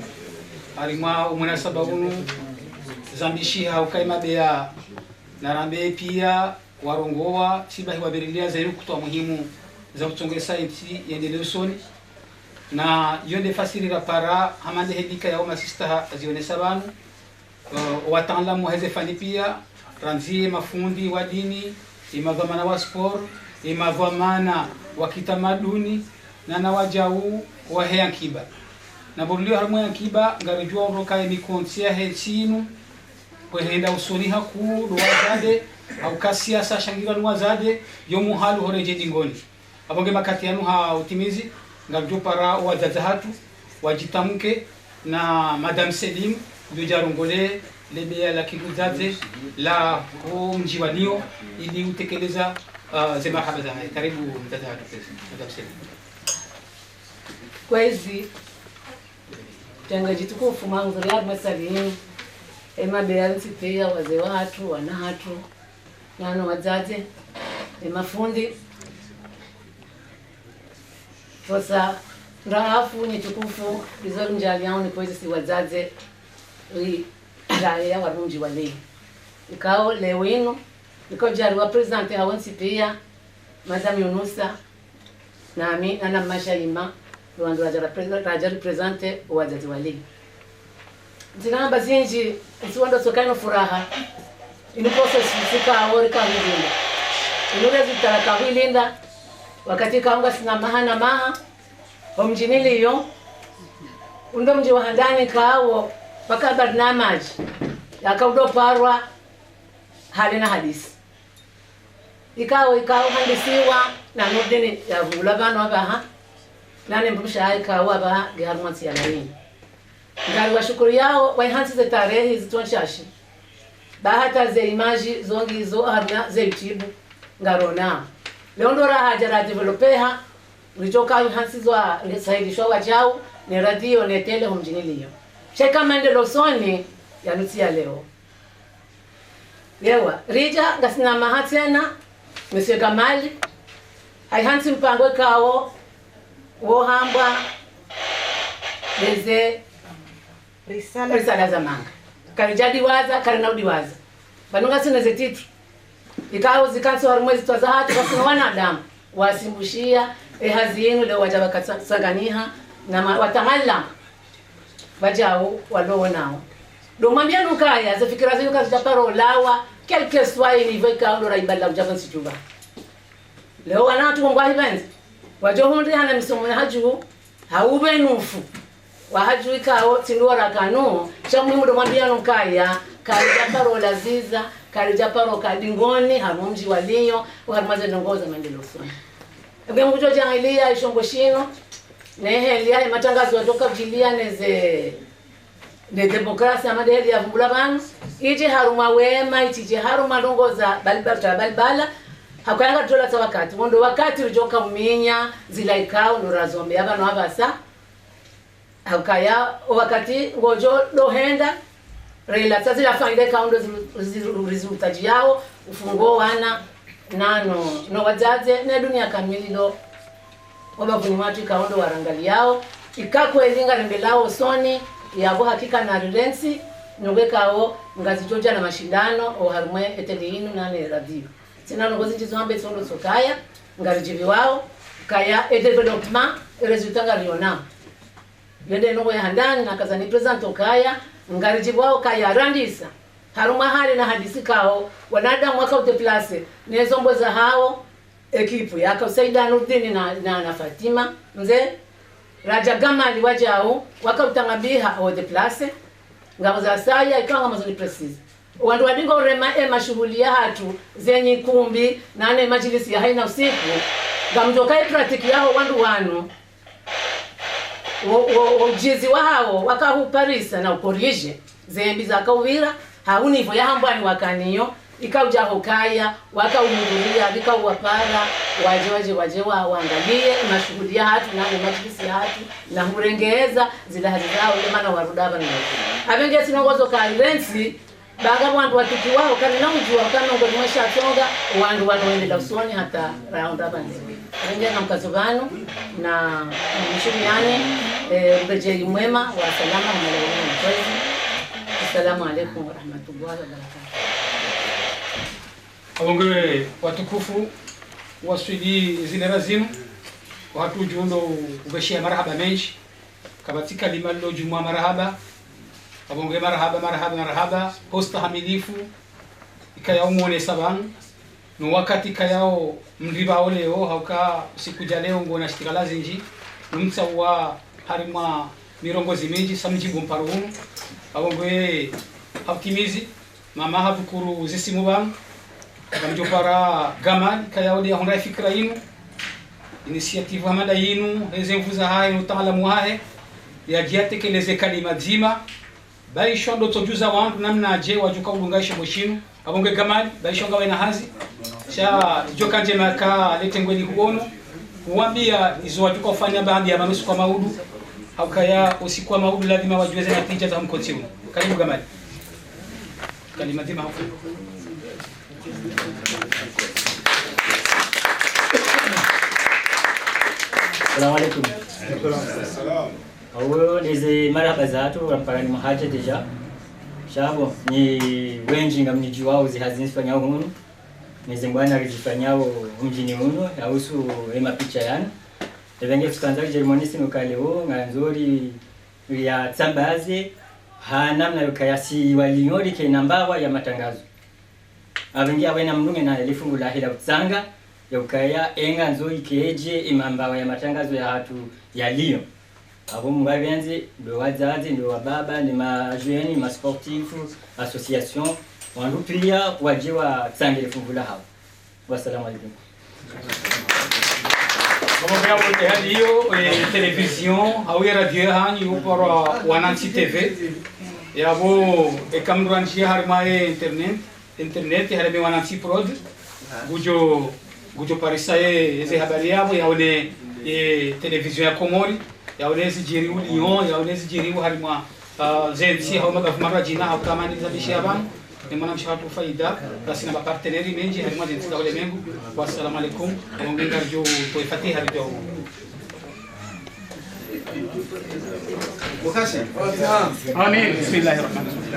[SPEAKER 1] harima umunasaba unu zambishi haukaima bea narambe pia warongoa sibahi wabirilia zaidi kutoa muhimu za kuchongesa nchi yendeleo usoni na yonde fasirira para hamande hedika ya oma sista azionesa banu wataalamu hezefani pia ranzie mafundi wa dini imavamana wa sport imavamana wa kitamaduni na wajau wa heyankiba na bolio harmo yankiba ngarijua uroka emikonsia helsinu kwenda usoni haku wazade au kasia sa shangira wazade yomu halu horeje dingoni abonge makati yanu ha utimizi ngarijua para wazaza hatu wajitamke na Madame Selim ndio jarongole lebea la kiguzaze la mji wa Lio ili utekeleza zema haba za hai. Karibu mzazi hatu Madame Selim.
[SPEAKER 12] Kwa hizi tanga jitukufu manzuri ya masalini ema beansi pia wazee watu wana hatu nano wazaze mafundi sasa rafu ni tukufu izoli njali yao ni poezi si wazaze raia wa mji wa Leo ikao lewino iko jari wa president hawansi pia Madame Yunusa nami na mashaima ndio raja represente wazazi wa Leo ntinamba zinji isiwando sokano furaha ini process fika awori ka hilinda inure zitaraka hilinda wakati kaunga sina mahana maha omjinili yo undo mji wa handani kawo paka barnamaji yakaudo parwa hali na hadisi ikao handisiwa na nudini ya vulabano abaha nane mbusha hai kawo abaha geharmansi ya laini ngari wa shukuru yao waihansi ze tarehe zitonshashi bahata ze imaji zongi zo arna ze YouTube ngarona leondora haja la developeha ulichoka hansi zwa saidi shwa wajao ni radio ne tele humjinilio cheka mandelo soni ya nutia leo yewa rija ngasina mahatena Monsieur Kamali haihansi mpango kawo wo hamba deze risala za manga karijadi waza karinaudi waza banunga sina zetitu ikao zikanso harumwezi twaza hatu kasina wanadamu wasimbushia hazinu leo wajaba kasanganiha na watamalla bajao walo nao do mwambia nukaya za fikira zenu kazi japaro lawa quelque soit il veut ka ndo raibala ujava situba leo wanatu ngwa hivenzi wajohundi hana misomo ya haju haube nufu wa haju ikao tindora kanu cha muhimu ndo mwambia nukaya kali japaro laziza kali japaro kadingoni hamumji walio harmaze ndongoza maendeleo sana ebe mkujo jangilia ishongo shino nehelia matangazo yatoka vilia neze de demokrasia amadeli ya vumbula banu ije haruma wema ije haruma ndongoza balibala hakayanga tola ta wakati mondo wakati ujoka muminya zilaikao ndo razombe abana abasa hakaya wakati ngojo dohenda rela sasa la faida kaundo resultat yao ufungo wana nano no wazaze na dunia kamili ndo wabavuni watu kaundo warangali yao ikako elinga rendelao soni yabo hakika na relensi nogekao ngazi joja na mashindano o harumwe eteliinu na ne radio sina ngozi njizo ambe sondo sokaya ngarijivi wao kaya e development resultat ngariona yende no ya handani na kazani present okaya ngarijivi wao kaya randisa haruma hali na hadisi kao wanadamu waka uteplase nezombo za hao ekipu yaka Saida Nurdini na Fatima mzee Raja Gamali wajao waka utangabiha o deplase ngabo za saya ikanga mazoni precise wandu wadingo rema mashughuli ya hatu zenye kumbi nane majilisi ya haina usiku ngamjokai praktiki yao wandu wanu ujizi wao wakahu Paris na ukorije zembi za kawira hauni hivyo ya hambani wakaniyo ikauja hokaya wakauhudhuria vikauwapara waje waangalie mashuhudia hatu na majlisi hatu na hurengeza zila hazizao ile maana warudaba na abenge sinongozo ka irensi baga wandu watiki wao kana na ujua kana ngo mwesha tonga wandu wanaoendela usoni hata round up and nje na mkazovano na mshiriane ubeje mwema wa salama na malaika na kweli. Assalamu alaykum wa rahmatullahi wa barakatuh.
[SPEAKER 10] Abonge watukufu waswidi zile razinu watu jundo ubeshia marhaba menshi kabatika limalo jumwa marhaba abonge marhaba hosta hamilifu ikayao muone saban no wakati kayao mriba oleo hauka siku jaleo ngona shtikala zinji umtsa wa harima mirongozi mingi samji bomparu abonge hakimizi mama habukuru zisimu bam kamjopara gamal kayao dia honda fikra yinu initiative amada yinu ezemvuza haye utaalamu haye ya jiatekeleze kalima zima baisho ndo tojuza wangu namna je wajuka ulungaisha moshinu abonge gamal baisho ngawe na hazi sha jokanje maka letengweni huono kuambia izo wajuka ufanya baadhi ya manusu kwa maudu haukaya usiku wa maudu lazima wajueze natija za mkotimu. Karibu gamal kalima zima hafu.
[SPEAKER 13] Assalamu alaikum. Awo nize marhaba zatu rampani mahaja deja. Shabo ni wengi ngamnijuao zihazifanyao huno. Nize mbwana rizifanyao mjini huno ausu ema picha yana. Evenge tukanza Jermonisi nukaleo nganzori ya tsambaze hanamna yokayasi walinyori ke nambawa ya matangazo. Avengia wena mnunge na lifungu la hila utsanga ya ukaya enga nzoi keje imambawa ya matangazo ya hatu ya liyo. Abo mwabenzi ndo wazazi ndo wababa ni majueni ma sportifu association wandu pia waje wa tsangile fungu la hapo. Wassalamu alaikum.
[SPEAKER 10] Como vemos que radio television au radio hani upora wananchi TV ya bo e kamranchi harmae internet harme wananchi prod gujo parisaye eze habari yabo yaone television ya Komori yaone zijiri Lyon yaone zijiri harma zensi hauma gavumara jina au kamani za bishaban ni mwana mshahatu faida basi na parteneri menji harma zensi za ulemengu. Wassalamu alaikum ngarjo to fatiha rido
[SPEAKER 9] وكاسي
[SPEAKER 10] آمين. بسم الله الرحمن
[SPEAKER 9] الرحيم.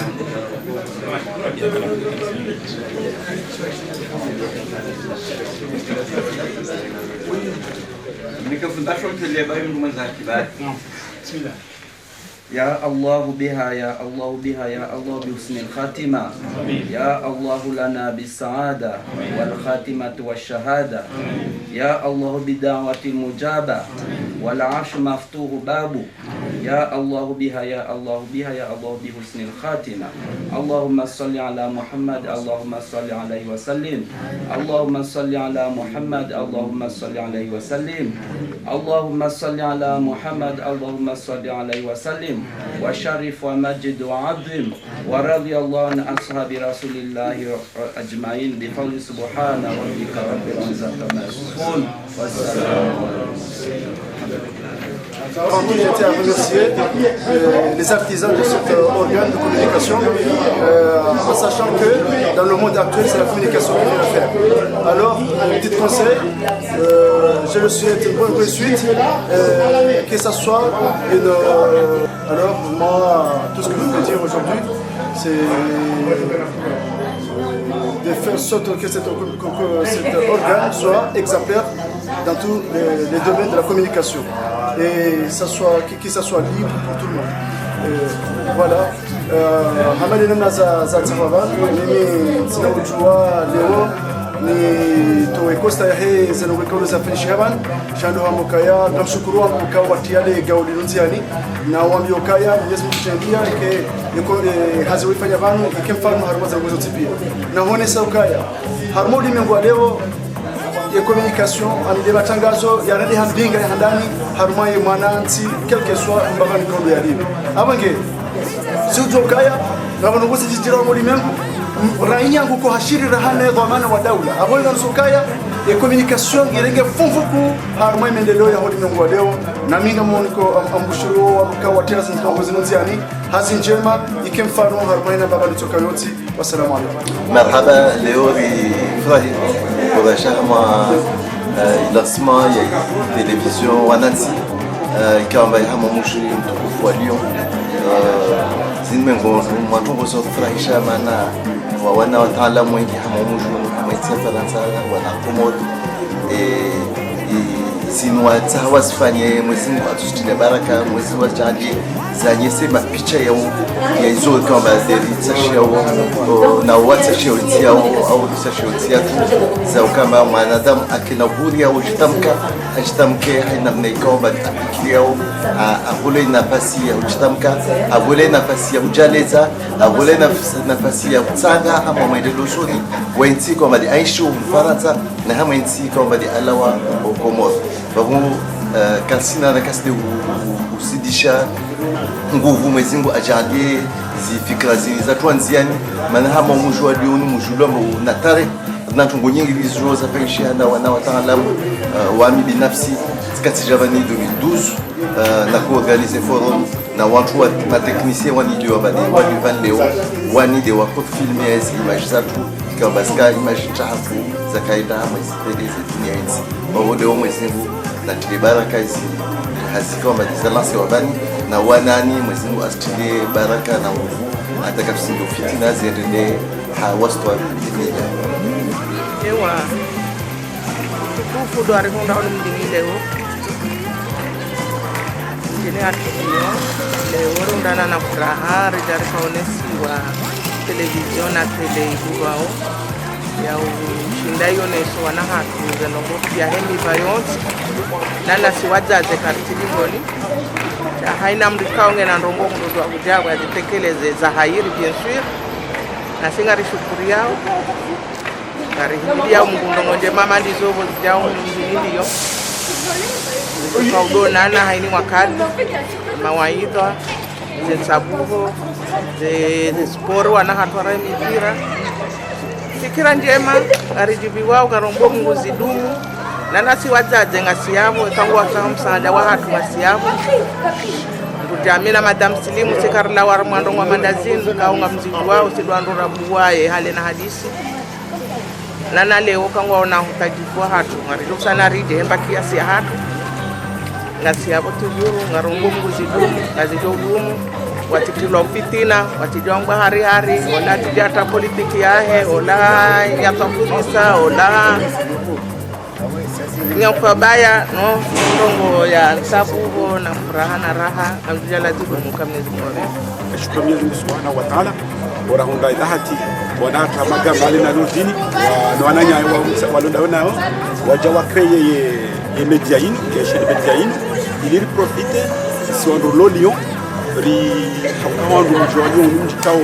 [SPEAKER 10] بسم الله.
[SPEAKER 14] يا الله بها يا الله بها يا الله بحسن الخاتمة يا الله لنا بالسعادة والخاتمة والشهادة يا الله بدعوة المجابة والعرش مفتوح بابه يا الله بها يا الله بها يا الله بحسن الخاتمة اللهم صل على محمد اللهم صل عليه وسلم اللهم صل على محمد اللهم صل عليه وسلم اللهم صل على محمد اللهم صل عليه وسلم وشرف ومجد وعظم ورضي الله عن أصحاب رسول الله أجمعين بقول سبحان ربك رب العزة عما يصفون والسلام على المرسلين.
[SPEAKER 15] J'étais à remercier les artisans de cet organe de communication en sachant que dans le monde actuel c'est la communication qui vient à faire. Alors, petit conseil, je le souhaite une bonne réussite, que ça soit une... alors moi, tout ce que je peux dire aujourd'hui, c'est de faire en sorte que cet organe soit exemplaire dans tous les domaines de la communication et que ça soit libre pour tout le monde. Voilà. Hamali namna za tsavava mimi sina kujua leo ni toekosta yahe zanawekolo za finishaban shando hamukaya namshukuru hamuka watiale gauli nziani na wambio kaya Mwenyezi Mungu tuchangia ke hazifanya banu ikemfano haruma za ngozo tipia na hone saukaya harmoni mengwa leo ya communication amide batangazo ya radi handinga ya handani haruma ya mwananzi quelque soit mbaba nikondo ya libre abange si ujokaya na wanongozi jijira wa ulimwengu raia nguko hashirira hana dhamana wa daula abo ina sokaya e communication irenge funfuku harma maendeleo ya ulimwengu wa leo na minga moniko ambushuro wa mkawatira zintongozi nziani hazi njema ikemfano harma ina baba nitoka yote. Wassalamu alaykum.
[SPEAKER 16] Marhaba, leo nifurahi kudashama lancement ya television wananchi kamba hama mushi mtukufu wa Lyon zinmengo mwatongo so furahisha maana wana wataalamu wengi hama mushi mwaitsia Faransa wana Komoro sinwa tawa sifanye mwezi atustile baraka mwezi wa jaji zanye sema picha ya hizo kama deri tashia na wata shiotia au tashiotia za kama mwanadamu akina huri au ajitamke haina mnaikomba afikiria abule nafasi ya ujitamka abule nafasi ya ujaleza abule nafasi ya kutanga ama maendeleo zuri wainti kama di aishu Faransa na hama inti kama di alawa Komoro babu kasina na kasde usidisha nguvu mwezingu ajalie zifikra za tuanziani maana hama mujua Lyon mujulwa na tare na tungo nyingi hizo za peisha na wana wataalamu wami binafsi kati Javani 2012 na kuorganize forum na watu wa technicien wani ndio badi wani van leo wani de wako filmer hizi image zatu kwa baska image chafu za kaida mwezi dunia hizi wao leo mwezingu na tulibaraka hizi haziko madiza lance wabani na wanani mwezingu astilie baraka na nguvu atakafusindo fitina ziendelee hawastwa media
[SPEAKER 17] ewa tukufu do ari honda on mdini leo jene atukio leo ndana na furaha rijari kaonesi wa television na tele wao ya ushinda yoneso wana hatu zenongo ya hemi vayonsi nana siwajaze kartilingoni ya haina mrikao ngena ndongo mdodo wa kujawa ya zitekeleze za hairi bien sûr na singari shukuri yao ngari hindi yao mgundu ngonje mama ndizovo zijao mjini ndiyo kaudo nana haini wakali mawaidha zensabuho sporo wana hatuara mipira fikira njema ngarijibi wao karombo munguzi dumu na nasi wajaje ngasi yabo tangu watamu msaada wa hatu ngasi yabo kujamina madam silimu sikarla war mwando wa mandazini kaunga mzigo wao sidwandura buwaye hale na hadisi nana leo kangwa ona hutajifua hatu ngarijo sana ride hemba kiasi ya hatu ngasi yabo tujuru ngarombo munguzi dumu ngazijo dumu watitilo fitina watijongwa hari ola tijata politiki yahe ola yatafurisa ola nyauka baya no ndongo ya sabuho na furaha na raha amjala tudumu kamnezi Mungu.
[SPEAKER 18] Shukuru Mwenyezi Subhanahu wa Ta'ala bora honda idahati wanata magamba na rudini na wananya walonda nao waja wa créer ye media yin ke chez media yin il profite si on Lyon ri hawandu mjoli mjikao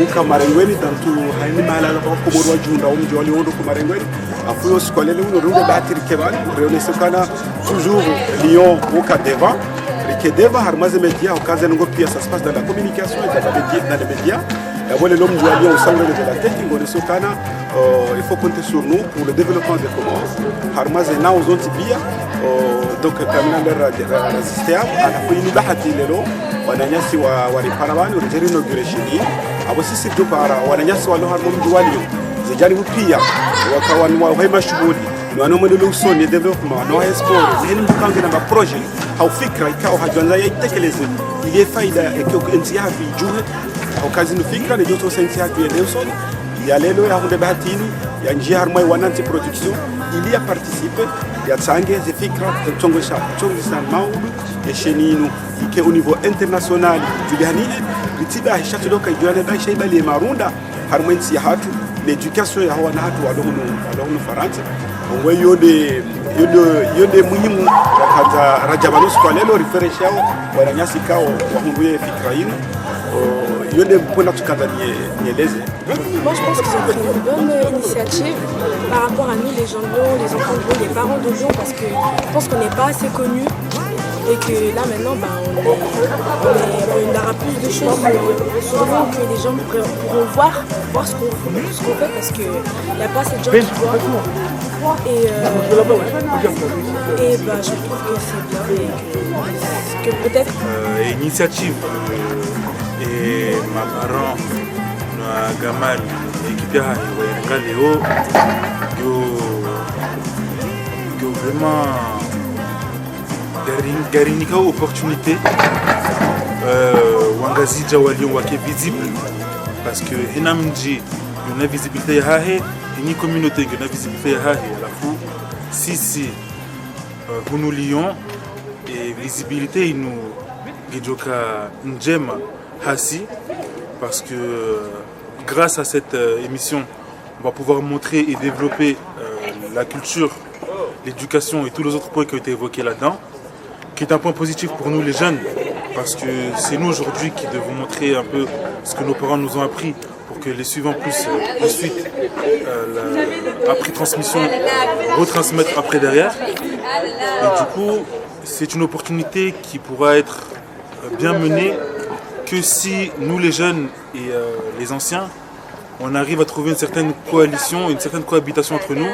[SPEAKER 18] uka marengweni tantu haini mala kwa Komoro junda mjoli wondo kwa marengweni afuyo skolele uno runde batiri kebali reonesokana toujours Lyon uka devant rikedeva harmaze media ukaza ngo pia ça se passe dans la communication et dans les médias voilà l'homme du Lyon au sein de la technique onesokana il faut compter sur nous pour le développement des Comores harmaze na uzonti pia donc kamina ndera resistia anafuini bahati lelo wananyasi wa riparabani urejeri inauguration abo sisi tu para wananyasi walo harmo mjuwali zijari pia wakawanwa wahema shughuli ni wanomwendo usoni development no export zeni mpango na project au fikra ikao hajanza yaitekeleze ile faida yake nchi yapi juhe au kazi no fikra ni joto sensi yapi ya usoni ya lelo ya hunde bahatini ya njia harmo wananti production ili ya participer ya tsange zifikra tongosha maudu ya sheninu ike au niveau international juliani ritiba hishatuloka juliani da shaibali marunda harmenti ya hatu l'éducation ya wana hatu walohunu Faransa ngwe yode muhimu wakata rajabanos kwa lelo reference yao wananyasi kao wahunguye fikra yinu yode mpona tukanda nieleze.
[SPEAKER 19] Moi je pense qu'ils ont pris une bonne initiative par rapport à nous les gens de Lyon, les enfants de Lyon, les parents de Lyon parce que je pense qu'on n'est pas assez connus et que là maintenant on aura plus de choses que les gens pourront voir ce qu'on fait parce qu'il n'y a pas assez de gens qui voient. Et je trouve que c'est bien et que peut-être...
[SPEAKER 20] initiative et ma parent na gamal équipe ya Léo vraiment garinika opportunité wangazi jawali wake visible parce que hinamji une visibilité ya hahe une communauté une visibilité ya hahe la fou si nous lions et visibilité nous gijoka njema hasi parce que grâce à cette émission on va pouvoir montrer et développer la culture, l'éducation et tous les autres points qui ont été évoqués là-dedans, qui est un point positif pour nous les jeunes parce que c'est nous aujourd'hui qui devons montrer un peu ce que nos parents nous ont appris pour que les suivants puissent ensuite après transmission retransmettre après derrière. Et du coup c'est une opportunité qui pourra être bien menée que si nous les jeunes et les anciens on arrive à trouver une certaine coalition, une certaine cohabitation entre nous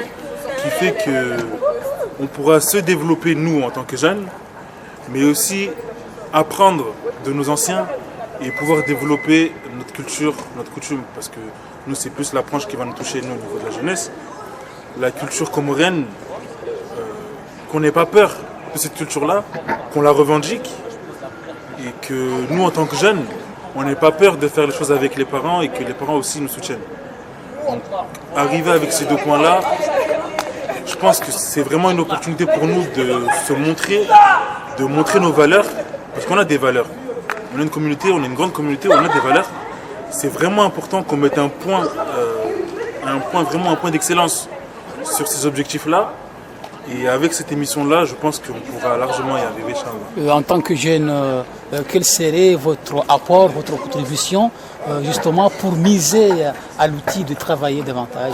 [SPEAKER 20] qui fait qu'on pourra se développer nous en tant que jeunes mais aussi apprendre de nos anciens et pouvoir développer notre culture, notre coutume parce que nous c'est plus la branche qui va nous toucher nous au niveau de la jeunesse, la culture comorienne, qu'on n'ait pas peur de cette culture-là, qu'on la revendique et que nous en tant que jeunes, on n'ait pas peur de faire les choses avec les parents et que les parents aussi nous soutiennent. Donc, arriver avec ces deux points-là, je pense que c'est vraiment une opportunité pour nous de se montrer, de montrer nos valeurs, parce qu'on a des valeurs. On est une communauté, on est une grande communauté, on a des valeurs. C'est vraiment important qu'on mette un point d'excellence sur ces objectifs-là. Et avec cette émission-là, je pense qu'on pourra largement y arriver, Inch'Allah.
[SPEAKER 10] En tant que jeune, quel serait votre apport, votre contribution, justement, pour miser à l'outil de travailler davantage?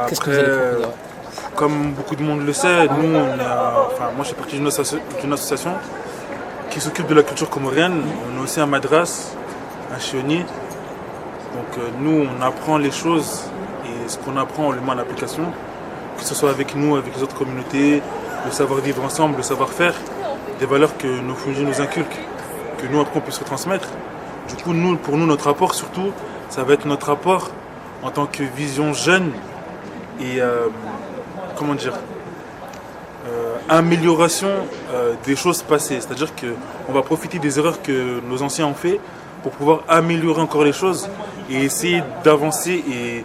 [SPEAKER 10] Qu'est-ce que vous allez proposer?
[SPEAKER 20] Comme beaucoup de monde le sait, nous, moi je fais partie d'une association qui s'occupe de la culture comorienne. On a aussi un madras, un chionier. Donc nous, on apprend les choses et ce qu'on apprend, on le met en application. Que ce soit avec nous, avec les autres communautés, le savoir-vivre ensemble, le savoir-faire, des valeurs que nos Fundji nous inculquent, que nous après on puisse retransmettre. Du coup, pour nous, notre apport surtout, ça va être notre apport en tant que vision jeune et amélioration des choses passées. C'est-à-dire qu'on va profiter des erreurs que nos anciens ont fait pour pouvoir améliorer encore les choses et essayer d'avancer et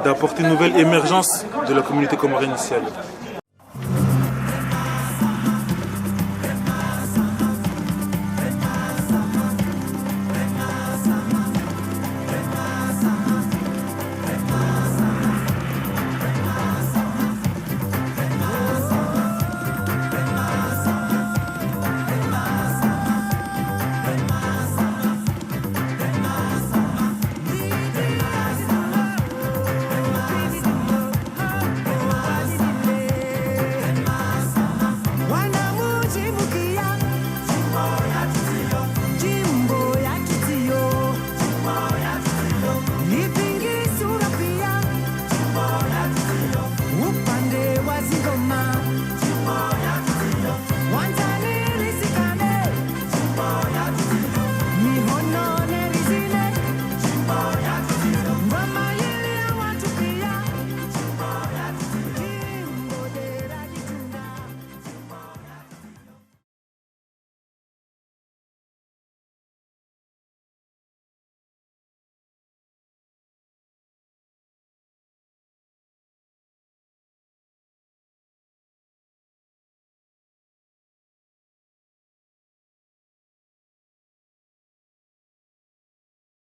[SPEAKER 20] d'apporter une nouvelle émergence de la communauté comorienne initiale.